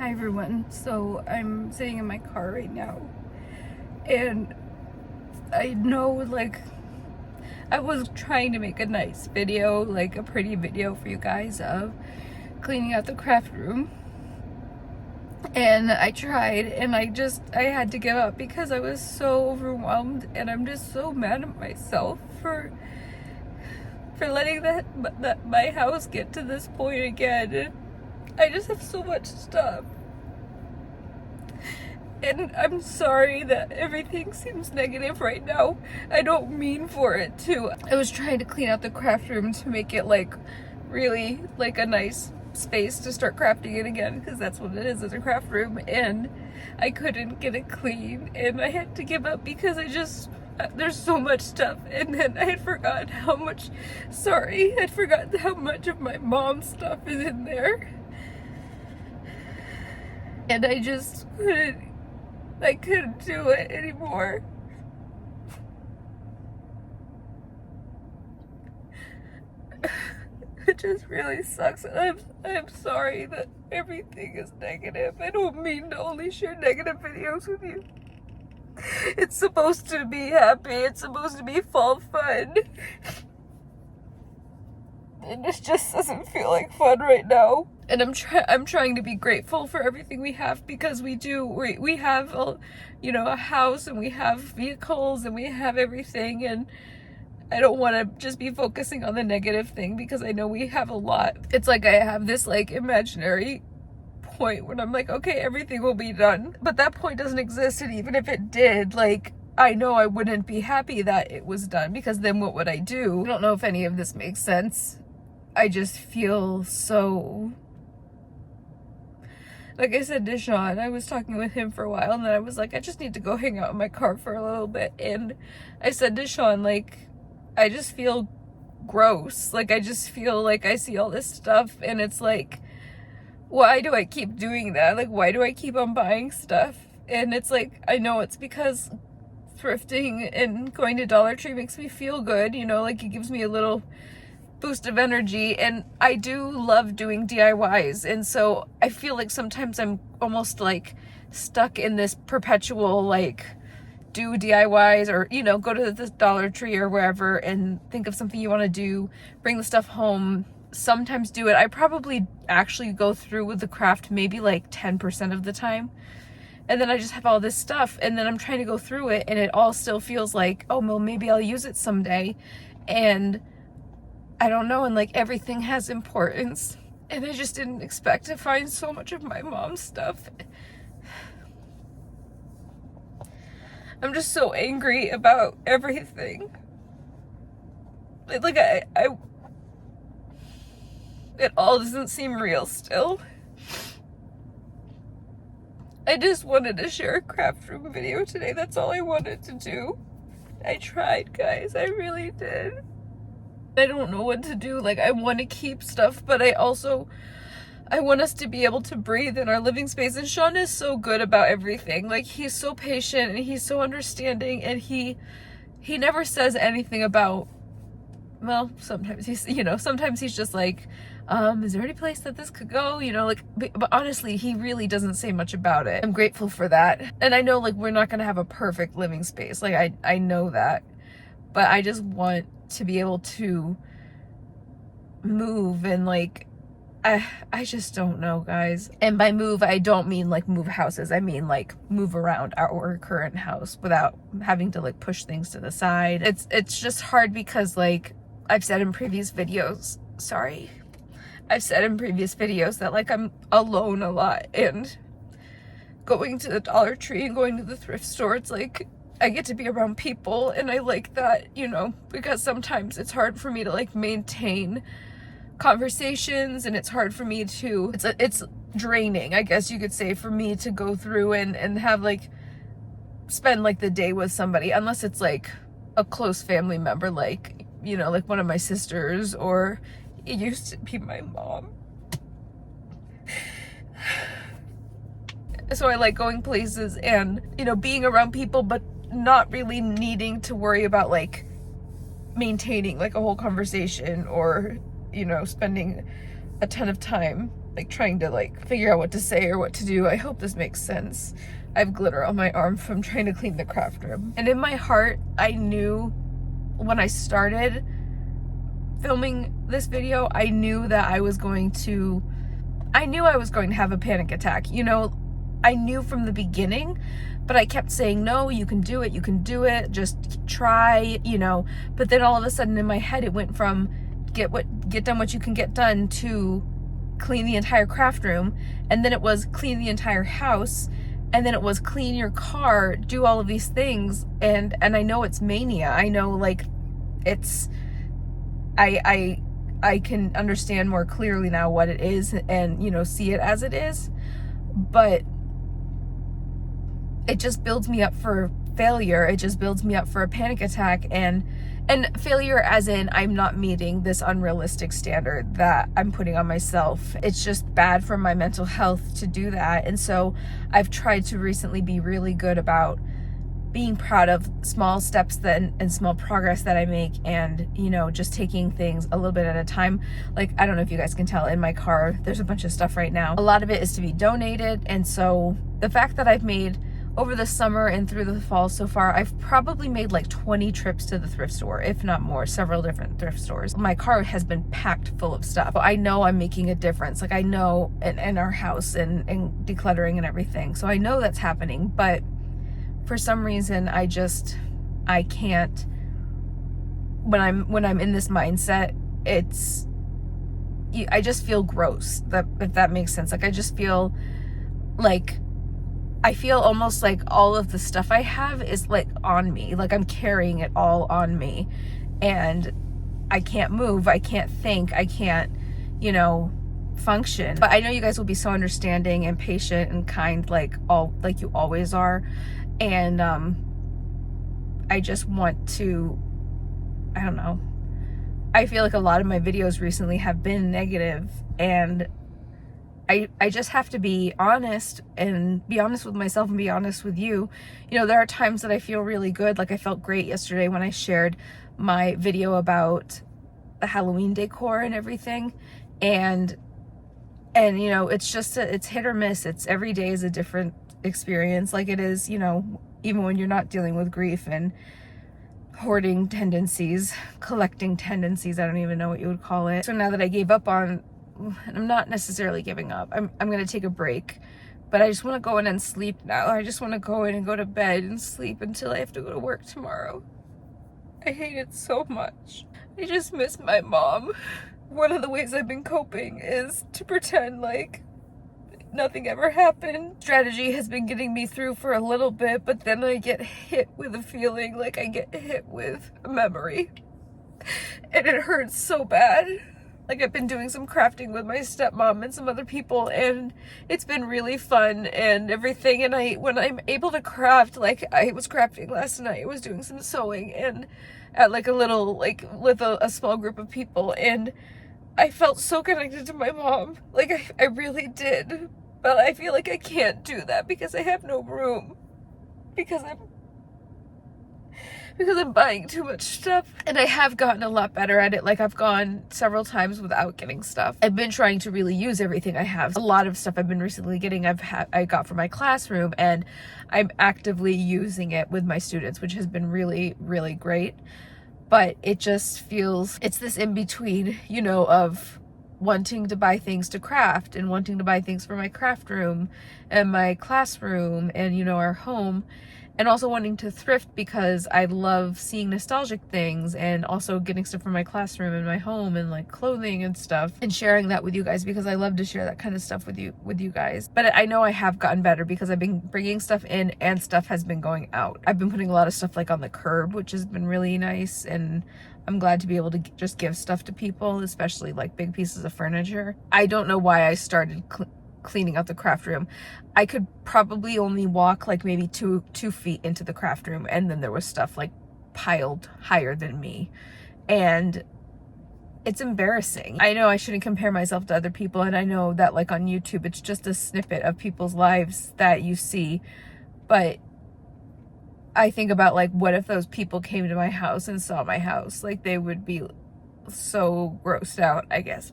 Hi everyone. So I'm sitting in my car right now, and I know, like, I was trying to make a nice video, like a pretty video for you guys of cleaning out the craft room, and I tried, and I had to give up because I was so overwhelmed, and I'm just so mad at myself for letting my house get to this point again. And I just have so much stuff. And I'm sorry that everything seems negative right now. I don't mean for it to. I was trying to clean out the craft room to make it like really like a nice space to start crafting it again, because that's what it is, it's a craft room, and I couldn't get it clean, and I had to give up because there's so much stuff. And then I had forgotten how much of my mom's stuff is in there, and I just couldn't do it anymore. It just really sucks. I'm sorry that everything is negative. I don't mean to only share negative videos with you. It's supposed to be happy. It's supposed to be fall fun. And it just doesn't feel like fun right now. And I'm trying to be grateful for everything we have, because we have a house, and we have vehicles, and we have everything, and I don't want to just be focusing on the negative thing, because I know we have a lot. It's like I have this like imaginary point when I'm like, okay, everything will be done, but that point doesn't exist. And even if it did, like, I know I wouldn't be happy that it was done, because then what would I do? I don't know if any of this makes sense. I just feel so, like I said to Sean, I was talking with him for a while, and then I was like, I just need to go hang out in my car for a little bit. And I said to Sean, like, I just feel gross. Like, I just feel like I see all this stuff, and it's like, why do I keep doing that? Like, why do I keep on buying stuff? And it's like, I know it's because thrifting and going to Dollar Tree makes me feel good, like it gives me a little boost of energy, and I do love doing DIYs, and so I feel like sometimes I'm almost like stuck in this perpetual like do DIYs, or go to the Dollar Tree or wherever and think of something you want to do, bring the stuff home, sometimes do it. I probably actually go through with the craft maybe like 10% of the time, and then I just have all this stuff, and then I'm trying to go through it, and it all still feels like, oh well, maybe I'll use it someday, and I don't know, and like everything has importance, and I just didn't expect to find so much of my mom's stuff. I'm just so angry about everything. Like it all doesn't seem real still. I just wanted to share a craft room video today. That's all I wanted to do. I tried, guys. I really did. I don't know what to do. Like, I want to keep stuff, but I want us to be able to breathe in our living space. And Sean is so good about everything. Like, he's so patient, and he's so understanding, and he never says anything about, well, sometimes sometimes he's just like, is there any place that this could go? But honestly, he really doesn't say much about it. I'm grateful for that. And I know, like, we're not going to have a perfect living space. Like, I know that, but I just want to be able to move, and like, I just don't know, guys. And by move, I don't mean like move houses. I mean like move around our current house without having to like push things to the side. It's just hard because, like, I've said in previous videos, that like I'm alone a lot, and going to the Dollar Tree and going to the thrift store, it's like I get to be around people, and I like that, because sometimes it's hard for me to like maintain conversations, and it's hard for me to, it's draining, I guess you could say, for me to go through and have like spend like the day with somebody, unless it's like a close family member, like like one of my sisters, or it used to be my mom. So I like going places and being around people, but not really needing to worry about like maintaining like a whole conversation, or spending a ton of time like trying to like figure out what to say or what to do. I hope this makes sense. I have glitter on my arm from trying to clean the craft room. And in my heart, I knew when I started filming this video, I knew that I was going to have a panic attack. You know, I knew from the beginning, but I kept saying, no, you can do it, just try, you know. But then all of a sudden in my head, it went from get done what you can get done to clean the entire craft room. And then it was clean the entire house. And then it was clean your car, do all of these things. And I know it's mania. I know, like, it's, I can understand more clearly now what it is and, you know, see it as it is. But it just builds me up for failure. It just builds me up for a panic attack, and failure as in I'm not meeting this unrealistic standard that I'm putting on myself. It's just bad for my mental health to do that. And so I've tried to recently be really good about being proud of small steps and small progress that I make, and, you know, just taking things a little bit at a time. Like, I don't know if you guys can tell, in my car there's a bunch of stuff right now. A lot of it is to be donated, and so the fact that I've made over the summer and through the fall so far, I've probably made like 20 trips to the thrift store, if not more, several different thrift stores. My car has been packed full of stuff. I know I'm making a difference. Like, I know in our house and decluttering and everything. So I know that's happening, but for some reason, I can't, when I'm in this mindset, I just feel gross, if that makes sense. Like, I just feel like, I feel almost like all of the stuff I have is like on me, like I'm carrying it all on me, and I can't move, I can't think, I can't, you know, function. But I know you guys will be so understanding and patient and kind, like you always are. And I just want to, I don't know, I feel like a lot of my videos recently have been negative, and I just have to be honest, and be honest with myself and be honest with you. You know, there are times that I feel really good. Like, I felt great yesterday when I shared my video about the Halloween decor and everything. And you know, it's just, it's hit or miss. It's every day is a different experience. Like it is, you know, even when you're not dealing with grief and hoarding tendencies, collecting tendencies, I don't even know what you would call it. So now that I gave up on, and I'm not necessarily giving up, I'm gonna take a break, but I just want to go in and sleep now. I just want to go in and go to bed and sleep until I have to go to work tomorrow. I hate it so much. I just miss my mom. One of the ways I've been coping is to pretend like nothing ever happened. Strategy has been getting me through for a little bit, but then I get hit with a feeling, like I get hit with a memory, and it hurts so bad. Like, I've been doing some crafting with my stepmom and some other people, and it's been really fun and everything. And when I'm able to craft, like I was crafting last night, I was doing some sewing and at like a little, like with a small group of people, and I felt so connected to my mom. Like I really did, but I feel like I can't do that because I have no room, because I'm buying too much stuff. And I have gotten a lot better at it. Like, I've gone several times without getting stuff. I've been trying to really use everything I have. A lot of stuff I've been recently getting, I got for my classroom, and I'm actively using it with my students, which has been really, really great. But it just feels, it's this in-between, you know, of wanting to buy things to craft and wanting to buy things for my craft room and my classroom and, you know, our home. And also wanting to thrift because I love seeing nostalgic things, and also getting stuff from my classroom and my home and like clothing and stuff, and sharing that with you guys because I love to share that kind of stuff with you guys. But I know I have gotten better because I've been bringing stuff in and stuff has been going out. I've been putting a lot of stuff like on the curb, which has been really nice, and I'm glad to be able to just give stuff to people, especially like big pieces of furniture. I don't know why I started cleaning out the craft room. I could probably only walk like maybe two feet into the craft room, and then there was stuff like piled higher than me, and it's embarrassing. I know I shouldn't compare myself to other people, and I know that like on YouTube it's just a snippet of people's lives that you see, but I think about like, what if those people came to my house and saw my house? Like, they would be so grossed out, I guess.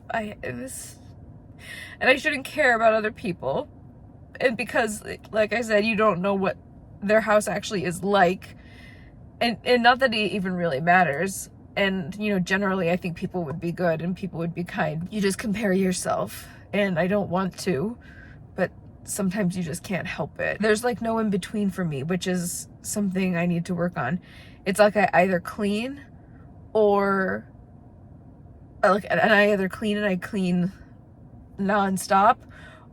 and I shouldn't care about other people. And because, like I said, you don't know what their house actually is like, and not that it even really matters. And, you know, generally I think people would be good and people would be kind. You just compare yourself, and I don't want to, but sometimes you just can't help it. There's like no in between for me, which is something I need to work on. It's like I either clean or like, and I either clean and I clean nonstop,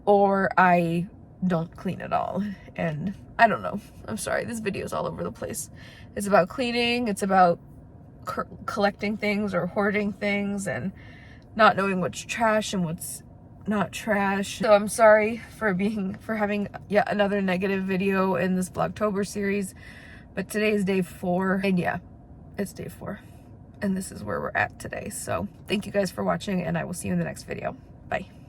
or I don't clean at all. And I don't know. I'm sorry, this video is all over the place. It's about cleaning, it's about collecting things or hoarding things, and not knowing what's trash and what's not trash. So I'm sorry for having yet another negative video in this Vlogtober series, but today is day 4, and yeah, it's day 4, and this is where we're at today. So thank you guys for watching, and I will see you in the next video. Bye.